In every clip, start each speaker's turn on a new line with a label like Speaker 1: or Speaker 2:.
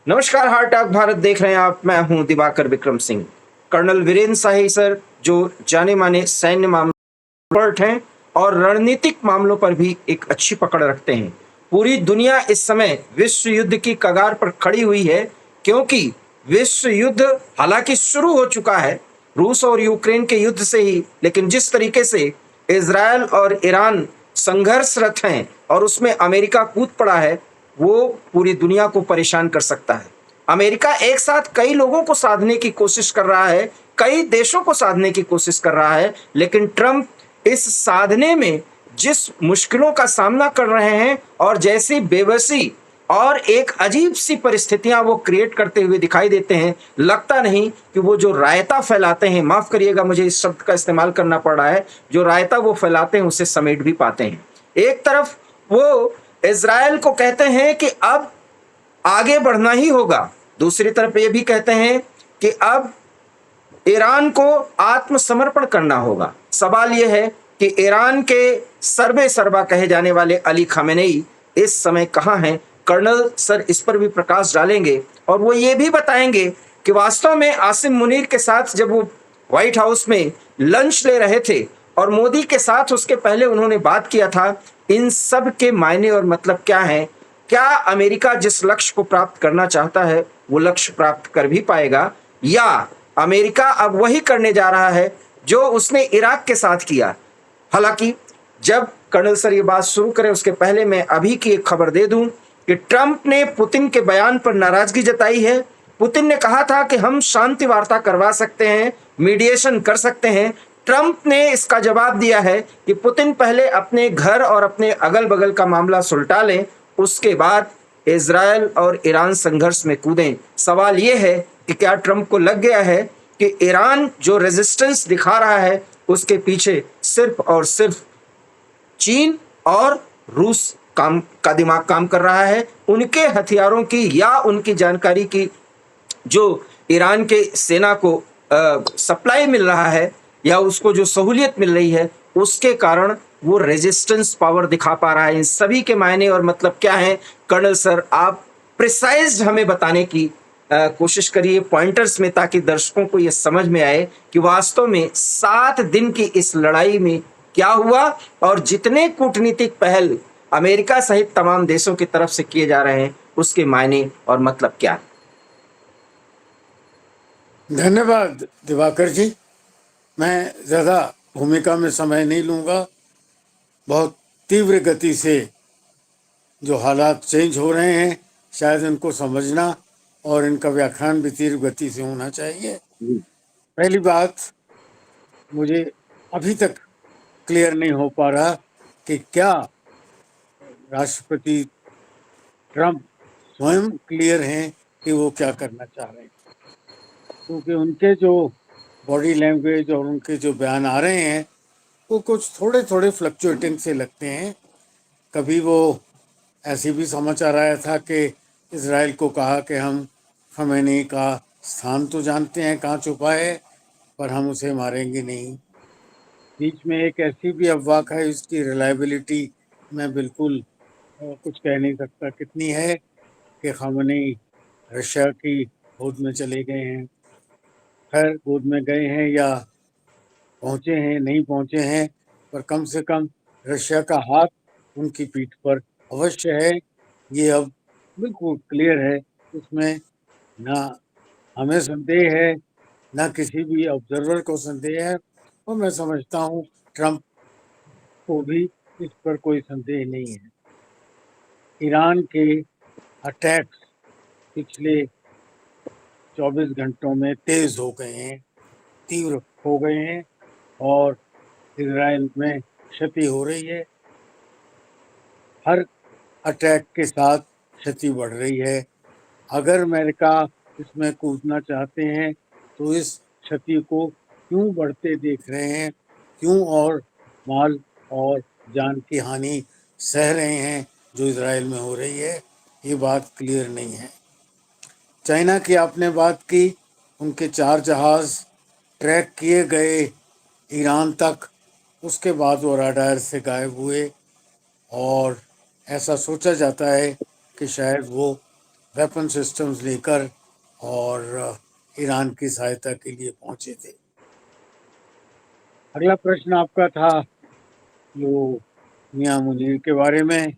Speaker 1: नमस्कार, heart talk Bharat देख रहे हैं आप। मैं हूं दिवाकर विक्रम सिंह। कर्नल वीरेंद्र शाही सर, जो जाने माने सैन्य मामलों एक्सपर्ट हैं और रणनीतिक मामलों पर भी एक अच्छी पकड़ रखते हैं। पूरी दुनिया इस समय विश्व युद्ध की कगार पर खड़ी हुई है, क्योंकि विश्व युद्ध हालांकि शुरू हो चुका है रूस और यूक्रेन के युद्ध से ही, लेकिन जिस तरीके से इजरायल और ईरान संघर्षरत हैं और उसमें अमेरिका कूद पड़ा है, वो पूरी दुनिया को परेशान कर सकता है। अमेरिका एक साथ कई लोगों को साधने की कोशिश कर रहा है, कई देशों को साधने की कोशिश कर रहा है, लेकिन ट्रंप इस साधने में जिस मुश्किलों का सामना कर रहे हैं और जैसी बेबसी और एक अजीब सी परिस्थितियां वो क्रिएट करते हुए दिखाई देते हैं, लगता नहीं कि वो जो रायता फैलाते हैं, माफ करिएगा मुझे इस शब्द का इस्तेमाल करना पड़ रहा है, जो रायता वो फैलाते हैं उसे समेट भी पाते हैं। एक तरफ वो इज़राइल को कहते हैं कि अब आगे बढ़ना ही होगा, दूसरी तरफ ये भी कहते हैं कि अब ईरान को आत्मसमर्पण करना होगा। सवाल यह है कि ईरान के सर्वे सर्वा कहे जाने वाले अली खामेनेई इस समय कहाँ हैं? कर्नल सर इस पर भी प्रकाश डालेंगे और वो ये भी बताएंगे कि वास्तव में आसिम मुनीर के साथ जब वो व्हाइट हाउस में लंच ले रहे थे और मोदी के साथ उसके पहले उन्होंने बात किया था, इन सब के मायने और मतलब क्या हैं? क्या अमेरिका जिस लक्ष्य को प्राप्त करना चाहता है वो लक्ष्य प्राप्त कर भी पाएगा, या अमेरिका अब वही करने जा रहा है जो उसने इराक के साथ किया? हालांकि जब कर्नल सर ये बात शुरू करें उसके पहले मैं अभी की एक खबर दे दूं कि ट्रंप ने पुतिन के बयान पर नाराजगी जताई है। पुतिन ने कहा था कि हम शांति वार्ता करवा सकते हैं, मीडिएशन कर सकते हैं। ट्रंप ने इसका जवाब दिया है कि पुतिन पहले अपने घर और अपने अगल बगल का मामला सुलटा लें, उसके बाद इजरायल और ईरान संघर्ष में कूदें। सवाल यह है कि क्या ट्रंप को लग गया है कि ईरान जो रेजिस्टेंस दिखा रहा है उसके पीछे सिर्फ और सिर्फ चीन और रूस काम का दिमाग काम कर रहा है, उनके हथियारों की या उनकी जानकारी की जो ईरान के सेना को सप्लाई मिल रहा है या उसको जो सहूलियत मिल रही है उसके कारण वो रेजिस्टेंस पावर दिखा पा रहा है। इन सभी के मायने और मतलब क्या है? कर्नल सर आप प्रिसाइज हमें बताने की कोशिश करिए पॉइंटर्स में, ताकि दर्शकों को ये समझ में आए कि वास्तव में 7 दिन की इस लड़ाई में क्या हुआ और जितने कूटनीतिक पहल अमेरिका सहित तमाम देशों की तरफ से किए जा रहे हैं उसके मायने और मतलब क्या है।
Speaker 2: धन्यवाद दिवाकर जी। मैं ज़्यादा भूमिका में समय नहीं लूँगा। बहुत तीव्र गति से जो हालात चेंज हो रहे हैं, शायद इनको समझना और इनका व्याख्यान भी तीव्र गति से होना चाहिए। पहली बात, मुझे अभी तक क्लियर नहीं हो पा रहा कि क्या राष्ट्रपति ट्रंप स्वयं क्लियर हैं कि वो क्या करना चाह रहे हैं, क्योंकि उनके जो बॉडी लैंग्वेज और उनके जो बयान आ रहे हैं वो कुछ थोड़े थोड़े फ्लक्चुएटिंग से लगते हैं। कभी वो ऐसी भी समाचार आया था कि इजराइल को कहा कि हम खमेनी का स्थान तो जानते हैं कहाँ छुपा है, पर हम उसे मारेंगे नहीं। बीच में एक ऐसी भी अफवाह है, इसकी रिलायबिलिटी मैं बिल्कुल कुछ कह नहीं सकता कितनी है, कि खमेनी रशिया की गोद में चले गए हैं। खैर, गोद में गए हैं या पहुंचे हैं, नहीं पहुंचे हैं, पर कम से कम रशिया का हाथ उनकी पीठ पर अवश्य है। ये अब बिल्कुल क्लियर है, इसमें ना हमें संदेह है, ना किसी भी ऑब्जर्वर को संदेह है, और मैं समझता हूँ ट्रंप को भी इस पर कोई संदेह नहीं है। ईरान के अटैक्स पिछले 24 घंटों में तेज हो गए हैं, तीव्र हो गए हैं, और इजराइल में क्षति हो रही है। हर अटैक के साथ क्षति बढ़ रही है। अगर अमेरिका इसमें कूदना चाहते हैं तो इस क्षति को क्यों बढ़ते देख रहे हैं, क्यों और माल और जान की हानि सह रहे हैं जो इजराइल में हो रही है, ये बात क्लियर नहीं है। चाइना की आपने बात की, उनके 4 जहाज ट्रैक किए गए ईरान तक, उसके बाद वो रडार से गायब हुए, और ऐसा सोचा जाता है कि शायद वो वेपन सिस्टम्स लेकर और ईरान की सहायता के लिए पहुंचे थे। अगला प्रश्न आपका था जो मियां मुनीर के बारे में।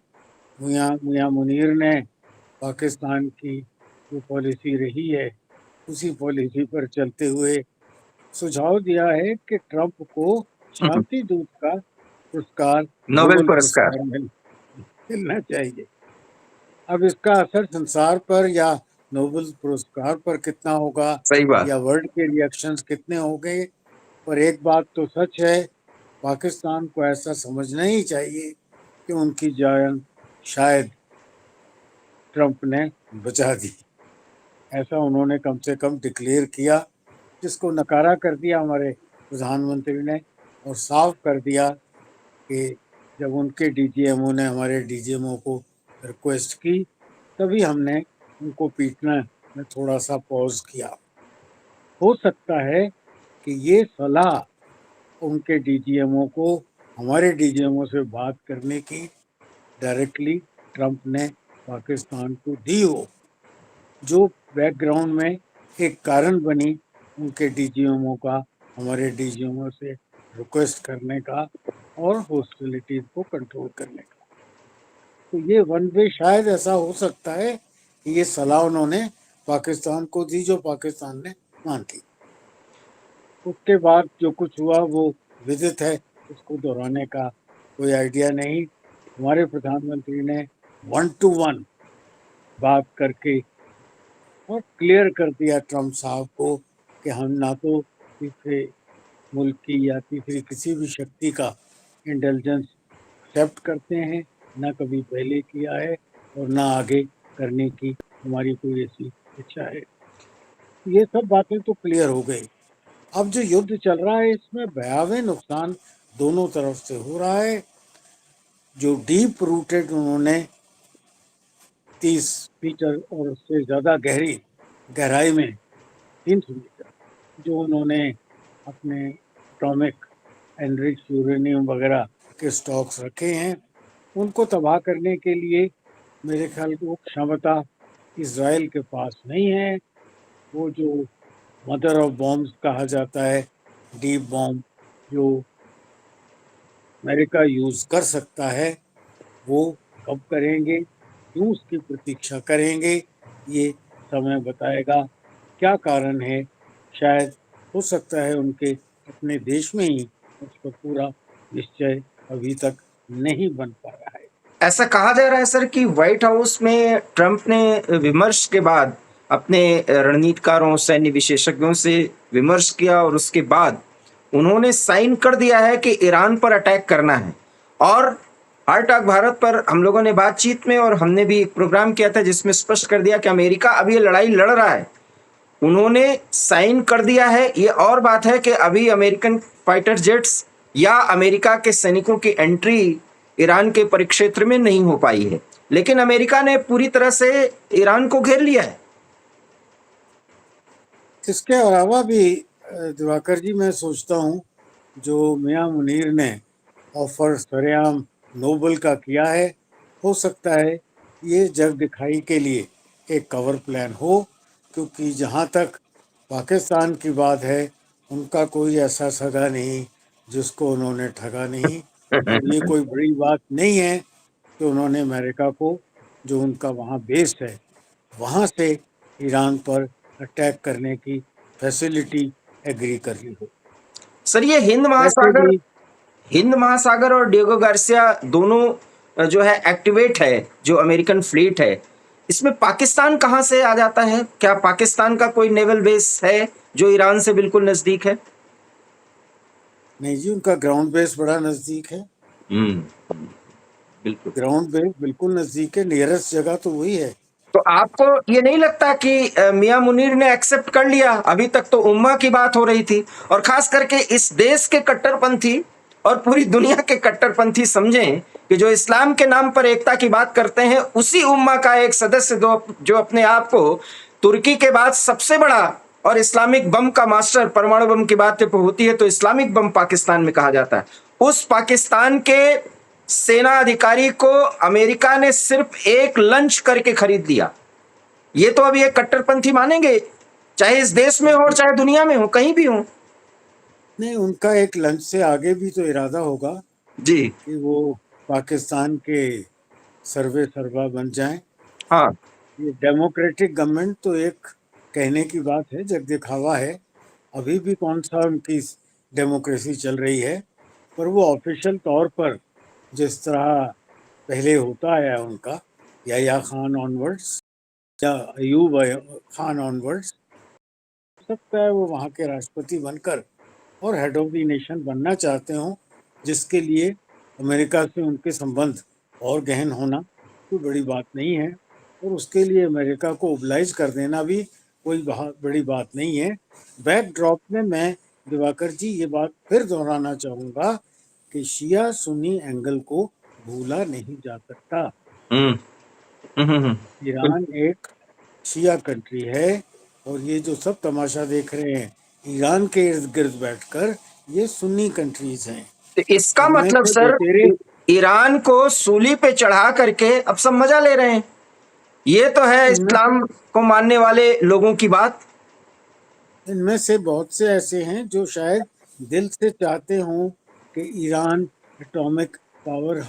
Speaker 2: मियां मुनीर ने पाकिस्तान की जो पॉलिसी रही है उसी पॉलिसी पर चलते हुए सुझाव दिया है कि ट्रंप को शांति दूत का पुरस्कार,
Speaker 1: नोबेल
Speaker 2: नोबेल
Speaker 1: पुरस्कार।
Speaker 2: पुरस्कार मिलना चाहिए। अब इसका असर संसार पर या नोबेल पुरस्कार पर कितना होगा
Speaker 1: सही बात।
Speaker 2: या वर्ल्ड के रिएक्शंस कितने होंगे, पर एक बात तो सच है, पाकिस्तान को ऐसा समझना ही चाहिए कि उनकी जान शायद ट्रंप ने बचा दी। ऐसा उन्होंने कम से कम डिक्लेयर किया, जिसको नकारा कर दिया हमारे प्रधानमंत्री ने और साफ कर दिया कि जब उनके डीजीएमओ ने हमारे डीजीएमओ को रिक्वेस्ट की तभी हमने उनको पीटना में थोड़ा सा पॉज किया। हो सकता है कि ये सलाह उनके डीजीएमओ को हमारे डीजीएमओ से बात करने की डायरेक्टली ट्रंप ने पाकिस्तान को दी हो, जो बैकग्राउंड में एक कारण बनी उनके डीजीएमओ का हमारे डीजीएमओ से रिक्वेस्ट करने का और हॉस्टिलिटीज को कंट्रोल करने का। तो ये वन वे शायद ऐसा हो सकता है कि ये सलाह उन्होंने पाकिस्तान को दी जो पाकिस्तान ने मान ली। उसके बाद जो कुछ हुआ वो विदित है, उसको दोहराने का कोई आइडिया नहीं। हमारे प्रधानमंत्री ने 1-to-1 बात करके और क्लियर कर दिया ट्रंप साहब को कि हम ना तो तीसरे मुल्क की या तीसरी किसी भी शक्ति का इंटेलिजेंस एक्सेप्ट करते हैं, ना कभी पहले किया है और ना आगे करने की हमारी कोई ऐसी इच्छा है। ये सब बातें तो क्लियर हो गई। अब जो युद्ध चल रहा है इसमें भयावह नुकसान दोनों तरफ से हो रहा है। जो डीप रूटेड उन्होंने 30 मीटर और उससे ज़्यादा गहराई में 300 मीटर जो उन्होंने अपने एटॉमिक एनरिच यूरेनियम वगैरह के स्टॉक्स रखे हैं, उनको तबाह करने के लिए मेरे ख्याल को क्षमता इजराइल के पास नहीं है। वो जो मदर ऑफ बॉम्ब्स कहा जाता है, डीप बॉम्ब जो अमेरिका यूज़ कर सकता है, वो कब करेंगे, क्यों उसकी प्रतीक्षा करेंगे, ये समय बताएगा। क्या कारण है, शायद हो सकता है उनके अपने देश में ही उस पर पूरा निश्चय अभी तक नहीं बन पा रहा है।
Speaker 1: ऐसा कहा जा रहा है सर कि व्हाइट हाउस में ट्रंप ने विमर्श के बाद अपने रणनीतिकारों, सैन्य विशेषज्ञों से विमर्श किया और उसके बाद उन्होंने साइन कर दिया है कि ईरान पर अटैक करना है। और हार्ट टॉक भारत पर हम लोगों ने बातचीत में और हमने भी एक प्रोग्राम किया था जिसमें स्पष्ट कर दिया कि अमेरिका अभी ये लड़ाई लड़ रहा है, उन्होंने साइन कर दिया है। ये और बात है कि अभी अमेरिकन फाइटर जेट्स या अमेरिका के सैनिकों की एंट्री ईरान के परिक्षेत्र में नहीं हो पाई है, लेकिन अमेरिका ने पूरी तरह से ईरान को घेर लिया है।
Speaker 2: इसके अलावा भी दिवाकर जी, मैं सोचता हूँ जो मियां मुनीर ने ऑफर सरेआम नोबेल का किया है, हो सकता है ये जग दिखाई के लिए एक कवर प्लान हो, क्योंकि जहाँ तक पाकिस्तान की बात है उनका कोई ऐसा सगा नहीं जिसको उन्होंने ठगा नहीं। और ये कोई बड़ी बात नहीं है कि उन्होंने अमेरिका को, जो उनका वहाँ बेस है, वहाँ से ईरान पर अटैक करने की फैसिलिटी एग्री कर ली हो।
Speaker 1: सर ये
Speaker 2: वैसे भी
Speaker 1: हिंद महासागर और डिएगो गार्सिया दोनों जो है एक्टिवेट है, जो अमेरिकन फ्लीट है, इसमें पाकिस्तान कहाँ से आ जाता है? क्या पाकिस्तान का कोई नेवल बेस है जो ईरान से बिल्कुल नजदीक है?
Speaker 2: नहीं जी, उनका ग्राउंड बेस बड़ा नजदीक है।
Speaker 1: बिल्कुल।
Speaker 2: ग्राउंड बेस बिल्कुल नजदीक है, नियरेस्ट जगह तो वही है।
Speaker 1: तो आपको ये नहीं लगता कि मियां मुनीर ने एक्सेप्ट कर लिया? अभी तक तो उम्मा की बात हो रही थी, और खास करके इस देश के कट्टरपंथी और पूरी दुनिया के कट्टरपंथी समझें कि जो इस्लाम के नाम पर एकता की बात करते हैं, उसी उम्मा का एक सदस्य जो अपने आप को तुर्की के बाद सबसे बड़ा और इस्लामिक बम का मास्टर, परमाणु बम की बात जब होती है तो इस्लामिक बम पाकिस्तान में कहा जाता है, उस पाकिस्तान के सेना अधिकारी को अमेरिका ने सिर्फ एक लंच करके खरीद लिया। ये तो अब ये कट्टरपंथी मानेंगे, चाहे इस देश में हो और चाहे दुनिया में हो, कहीं भी हो।
Speaker 2: नहीं, उनका एक लंच से आगे भी तो इरादा होगा
Speaker 1: जी।
Speaker 2: कि वो पाकिस्तान के सर्वे सर्वा बन जाएं।
Speaker 1: हाँ।
Speaker 2: ये डेमोक्रेटिक गवर्नमेंट तो एक कहने की बात है, जग दिखावा है। अभी भी कौन सा उनकी डेमोक्रेसी चल रही है, पर वो ऑफिशियल तौर पर जिस तरह पहले होता आया उनका, या खान ऑनवर्ड्स या अयूब खान ऑनवर्ड्स, सकता है वो वहाँ के राष्ट्रपति बनकर और हेड ऑफ द नेशन बनना चाहते हो, जिसके लिए अमेरिका से उनके संबंध और गहन होना कोई बड़ी बात नहीं है, और उसके लिए अमेरिका को ओबलाइज कर देना भी कोई बहुत बड़ी बात नहीं है। बैकड्रॉप में मैं, दिवाकर जी, ये बात फिर दोहराना चाहूँगा कि शिया सुन्नी एंगल को भूला नहीं जा सकता।
Speaker 1: हम्म। हम्म।
Speaker 2: ईरान एक शिया कंट्री है, और ये जो सब तमाशा देख रहे हैं ईरान के इर्द गिर्द बैठकर, ये सुन्नी कंट्रीज हैं।
Speaker 1: तो इसका
Speaker 2: इनमें
Speaker 1: मतलब
Speaker 2: से
Speaker 1: सर,
Speaker 2: बतेरे,
Speaker 1: ईरान को सूली पे चढ़ा करके अब सब मजा ले रहे हैं। ये तो है
Speaker 2: इनमें से
Speaker 1: इस्लाम को मानने वाले लोगों की बात।
Speaker 2: इनमें से बहुत से ऐसे हैं जो शायद दिल से चाहते हों कि ईरान एटॉमिक पावर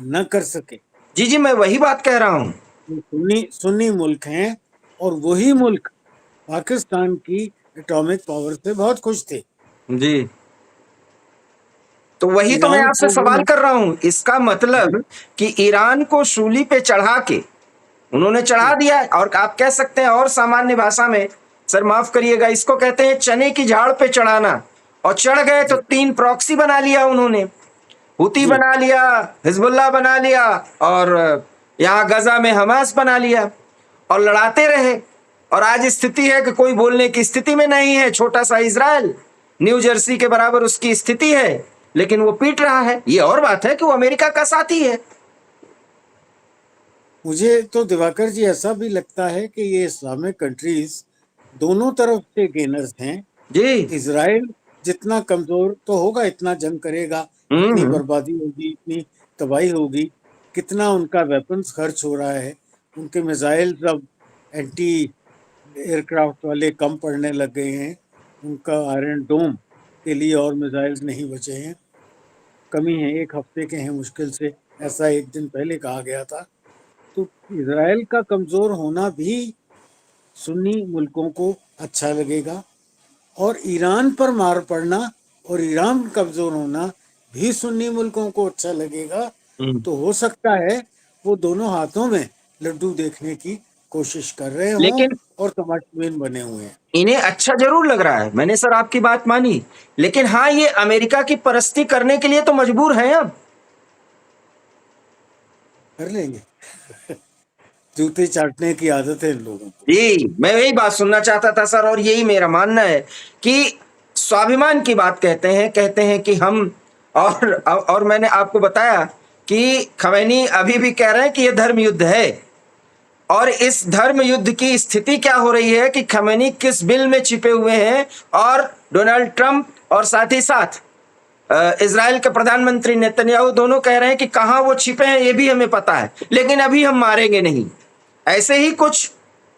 Speaker 2: न कर सके।
Speaker 1: जी जी, मैं वही बात कह रहा हूँ।
Speaker 2: ये सुन्नी सुन्नी मुल्क हैं, और वही मुल्क पाकिस्तान की एटॉमिक पावर से बहुत खुश थे।
Speaker 1: जी, तो वही तो मैं
Speaker 2: ईरान
Speaker 1: आपसे
Speaker 2: को वो
Speaker 1: सवाल कर रहा हूं। इसका
Speaker 2: जी
Speaker 1: मतलब कि ईरान को सूली पे चढ़ा के उन्होंने चढ़ा
Speaker 2: जी
Speaker 1: दिया, और आप कह सकते हैं और सामान्य भाषा में, सर माफ करिएगा, इसको कहते हैं चने की झाड़ पे चढ़ाना। और चढ़ गए तो
Speaker 2: जी
Speaker 1: तीन प्रॉक्सी बना लिया उन्होंने, हुती
Speaker 2: जी
Speaker 1: बना लिया, हिजबुल्लाह बना लिया, और यहाँ गजा में हमास बना लिया, और लड़ाते रहे। और आज स्थिति है कि कोई बोलने की स्थिति में नहीं है। छोटा सा इजराइल, न्यू जर्सी के बराबर उसकी स्थिति है, लेकिन वो पीट रहा है। ये और बात है कि वो अमेरिका का साथी है।
Speaker 2: मुझे तो दिवाकर जी ऐसा भी लगता है कि ये इस्लामिक कंट्रीज दोनों तरफ से गेनर्स हैं।
Speaker 1: जी।
Speaker 2: इसराइल जितना कमजोर तो होगा, इतना जंग करेगा, इतनी
Speaker 1: हम्म।
Speaker 2: बर्बादी होगी, इतनी तबाही होगी, कितना उनका वेपन्स खर्च हो रहा है, उनके मिसाइल्स अब एंटी एयरक्राफ्ट वाले कम पड़ने लग गए हैं, उनका आयरन डोम के लिए और मिसाइल्स नहीं बचे हैं, कमी है, 1 हफ्ते के हैं मुश्किल से, ऐसा एक दिन पहले कहा गया था। तो इसराइल का कमजोर होना भी सुन्नी मुल्कों को अच्छा लगेगा, और ईरान पर मार पड़ना और ईरान कमजोर होना भी सुन्नी मुल्कों को अच्छा लगेगा।
Speaker 1: हम्म।
Speaker 2: तो हो सकता है वो दोनों हाथों में लड्डू देखने की कोशिश कर रहे हों
Speaker 1: लेकिन
Speaker 2: और तमाशबीन बने हुए हैं।
Speaker 1: इन्हें अच्छा जरूर लग रहा है, मैंने सर आपकी बात मानी। लेकिन हाँ, ये अमेरिका की परस्ती करने के लिए तो मजबूर हैं अब।
Speaker 2: कर लेंगे। जूते चाटने की आदत है इन लोगों को।
Speaker 1: जी, मैं यही बात सुनना चाहता था सर, और यही मेरा मानना है कि स्वाभिमान की बात कहते हैं कि हम, और मैंने आपको बताया कि खमैनी अभी भी कह रहे हैं कि यह धर्म युद्ध है। और इस धर्म युद्ध की स्थिति क्या हो रही है कि खमैनी किस बिल में छिपे हुए हैं, और डोनाल्ड ट्रंप और साथ ही साथ इजराइल के प्रधानमंत्री नेतन्याहू दोनों कह रहे हैं कि कहां वो छिपे हैं ये भी हमें पता है, लेकिन अभी हम मारेंगे नहीं। ऐसे ही कुछ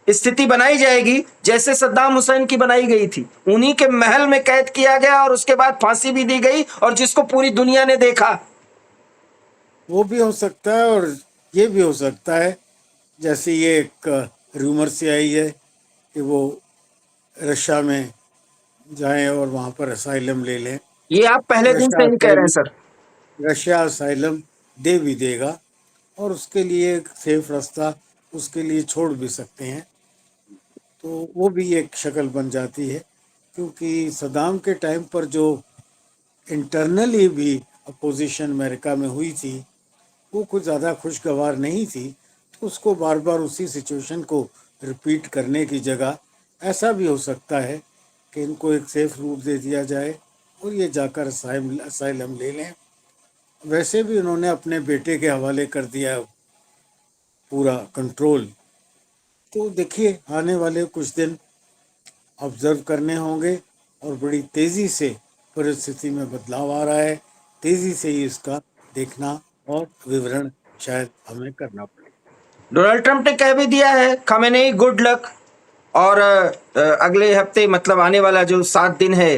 Speaker 1: स्थिति बनाई जाएगी जैसे सद्दाम हुसैन की बनाई गई थी। उन्हीं के महल में कैद किया गया और उसके बाद फांसी भी दी गई, और जिसको पूरी दुनिया ने देखा।
Speaker 2: वो भी हो सकता है, और ये भी हो सकता है, जैसे ये एक रूमर से आई है कि वो रशिया में जाएं और वहाँ पर असाइलम ले लें।
Speaker 1: ये आप पहले दिन से
Speaker 2: रशिया
Speaker 1: ही कह रहे हैं
Speaker 2: असाइलम
Speaker 1: सर।
Speaker 2: रशिया असाइलम दे भी देगा, और उसके लिए एक सेफ रास्ता उसके लिए छोड़ भी सकते हैं। तो वो भी एक शक्ल बन जाती है, क्योंकि सदाम के टाइम पर जो इंटरनली भी अपोजिशन अमेरिका में हुई थी, वो कुछ ज़्यादा खुशगवार नहीं थी। तो उसको बार बार उसी सिचुएशन को रिपीट करने की जगह ऐसा भी हो सकता है कि इनको एक सेफ रूट दे दिया जाए और ये जाकर असाइलम ले लें। वैसे भी उन्होंने अपने बेटे के हवाले कर दिया है पूरा कंट्रोल। तो देखिए, आने वाले कुछ दिन ऑब्जर्व करने होंगे, और बड़ी तेज़ी से परिस्थिति में बदलाव आ रहा है, तेज़ी से ही इसका देखना और विवरण शायद हमें करना पड़े।
Speaker 1: डोनाल्ड ट्रंप ने कह भी दिया है खामेनेई गुड लक, और अगले हफ्ते मतलब आने वाला जो 7 दिन है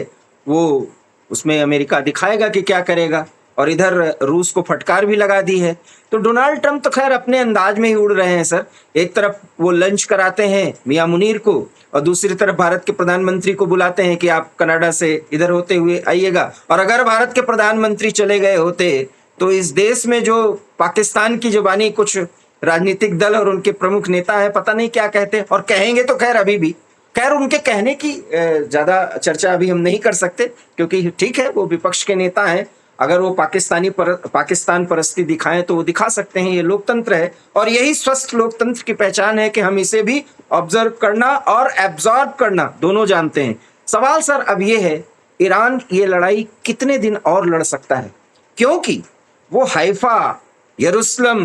Speaker 1: वो उसमें अमेरिका दिखाएगा कि क्या करेगा, और इधर रूस को फटकार भी लगा दी है। तो डोनाल्ड ट्रंप तो खैर अपने अंदाज में ही उड़ रहे हैं सर। एक तरफ वो लंच कराते हैं मियां मुनीर को, और दूसरी तरफ भारत के प्रधानमंत्री को बुलाते हैं कि आप कनाडा से इधर होते हुए आइएगा। और अगर भारत के प्रधानमंत्री चले गए होते तो इस देश में जो पाकिस्तान की जुबानी कुछ राजनीतिक दल और उनके प्रमुख नेता है, पता नहीं क्या कहते, और कहेंगे तो खैर अभी भी। खैर उनके कहने की ज्यादा चर्चा अभी हम नहीं कर सकते, क्योंकि ठीक है वो विपक्ष के नेता हैं। अगर वो पाकिस्तान परस्ती दिखाएं तो वो दिखा सकते हैं, ये लोकतंत्र है, और यही स्वस्थ लोकतंत्र की पहचान है कि हम इसे भी ऑब्जर्व करना और एब्जॉर्ब करना दोनों जानते हैं। सवाल सर अब ये है, ईरान ये लड़ाई कितने दिन और लड़ सकता है? क्योंकि वो हाइफा, यरूशलेम,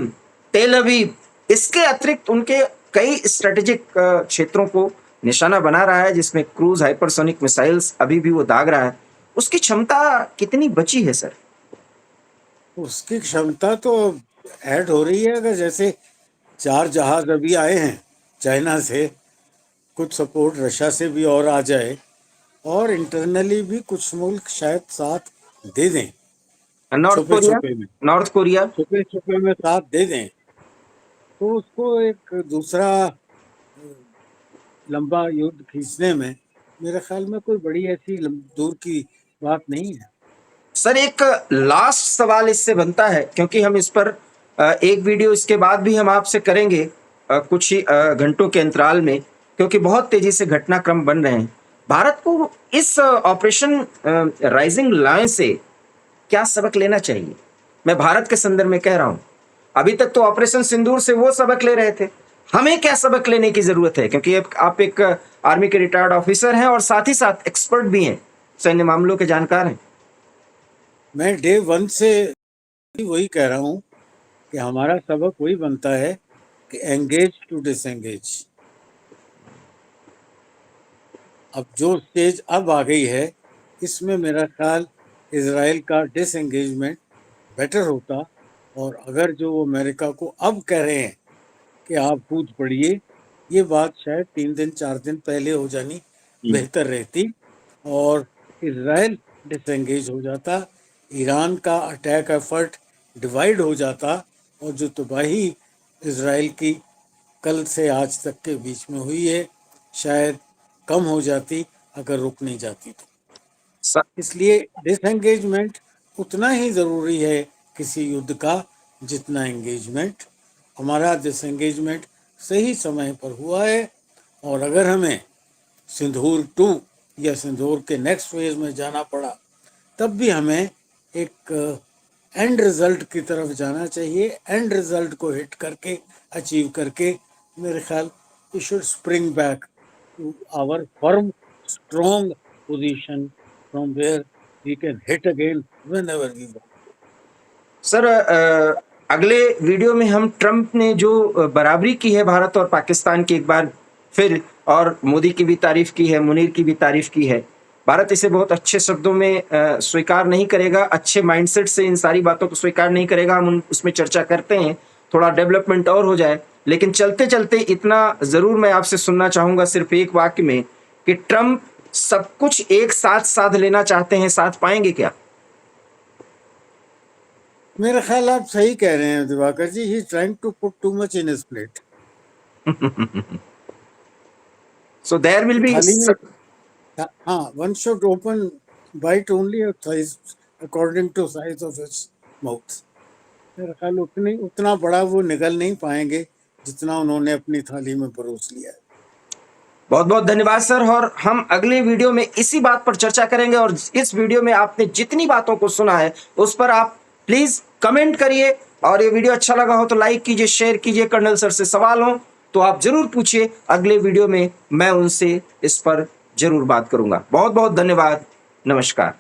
Speaker 1: तेल अवीव, इसके अतिरिक्त उनके कई स्ट्रेटेजिक क्षेत्रों को निशाना बना रहा है, जिसमें क्रूज हाइपरसोनिक मिसाइल्स अभी भी वो दाग रहा है। उसकी क्षमता कितनी बची है सर?
Speaker 2: उसकी क्षमता तो ऐड हो रही है। अगर जैसे 4 जहाज अभी आए हैं चाइना से, कुछ सपोर्ट रशिया से भी और आ जाए, और इंटरनली भी कुछ मुल्क शायद साथ दे दें,
Speaker 1: नॉर्थ
Speaker 2: छुपे
Speaker 1: कोरिया,
Speaker 2: छुपे में
Speaker 1: नॉर्थ कोरिया
Speaker 2: छुपे छुपे में साथ दे दें, तो उसको एक दूसरा लंबा युद्ध खींचने में मेरे ख्याल में कोई बड़ी ऐसी दूर की बात नहीं है।
Speaker 1: सर एक लास्ट सवाल इससे बनता है, क्योंकि हम इस पर एक वीडियो इसके बाद भी हम आपसे करेंगे कुछ ही घंटों के अंतराल में, क्योंकि बहुत तेजी से घटनाक्रम बन रहे हैं। भारत को इस ऑपरेशन राइजिंग लायन से क्या सबक लेना चाहिए? मैं भारत के संदर्भ में कह रहा हूं। अभी तक तो ऑपरेशन सिंदूर से वो सबक ले रहे थे, हमें क्या सबक लेने की जरूरत है? क्योंकि आप एक आर्मी के रिटायर्ड ऑफिसर हैं और साथ ही साथ एक्सपर्ट भी हैं, सैन्य मामलों के जानकार हैं।
Speaker 2: मैं डे 1 से वही कह रहा हूँ कि हमारा सबक वही बनता है कि एंगेज टू डिसएंगेज। अब जो स्टेज अब आ गई है, इसमें मेरा ख्याल इजराइल का डिसएंगेजमेंट बेटर होता, और अगर जो अमेरिका को अब कह रहे हैं कि आप कूद पड़िए, ये बात शायद 3 दिन 4 दिन पहले हो जानी बेहतर रहती, और इजराइल डिसएंगेज हो जाता, ईरान का अटैक एफर्ट डिवाइड हो जाता, और जो तबाही इजराइल की कल से आज तक के बीच में हुई है शायद कम हो जाती अगर रुक नहीं जाती तो। इसलिए डिसएंगेजमेंट उतना ही ज़रूरी है किसी युद्ध का जितना एंगेजमेंट। हमारा डिसएंगेजमेंट सही समय पर हुआ है, और अगर हमें सिंदूर 2 या सिंदूर के नेक्स्ट फेज में जाना पड़ा, तब भी हमें एक एंड रिजल्ट की तरफ जाना चाहिए। एंड रिजल्ट को हिट करके, अचीव करके, मेरे ख्याल we should spring back to our firm strong position from where we can hit again whenever we want.
Speaker 1: Sir अगले वीडियो में हम ट्रंप ने जो बराबरी की है भारत और पाकिस्तान की, एक बार फिर, और मोदी की भी तारीफ की है, मुनीर की भी तारीफ की है। भारत इसे बहुत अच्छे शब्दों में स्वीकार नहीं करेगा, अच्छे माइंडसेट से इन सारी बातों को स्वीकार नहीं करेगा। हम उसमें चर्चा करते हैं, थोड़ा डेवलपमेंट और हो जाए। लेकिन चलते चलते इतना जरूर मैं आपसे सुनना चाहूंगा सिर्फ एक वाक्य में, कि ट्रंप सब कुछ एक साथ साध लेना चाहते हैं, साध पाएंगे क्या?
Speaker 2: मेरा ख्याल आप सही कह रहे हैं Divakar ji, he is trying to put too much in his plate.
Speaker 1: So there will be
Speaker 2: थाली में, हाँ, one should open bite only according to size of his mouth। मेरा ख्याल उतना बड़ा वो निगल नहीं पाएंगे जितना उन्होंने अपनी थाली में परोस लिया है।
Speaker 1: बहुत बहुत धन्यवाद सर, और हम अगले वीडियो में इसी बात पर चर्चा करेंगे। और इस वीडियो में आपने जितनी बातों को सुना है उस पर आप प्लीज कमेंट करिए, और ये वीडियो अच्छा लगा हो तो लाइक कीजिए, शेयर कीजिए। कर्नल सर से सवाल हो तो आप जरूर पूछिए, अगले वीडियो में मैं उनसे इस पर जरूर बात करूंगा। बहुत बहुत धन्यवाद, नमस्कार।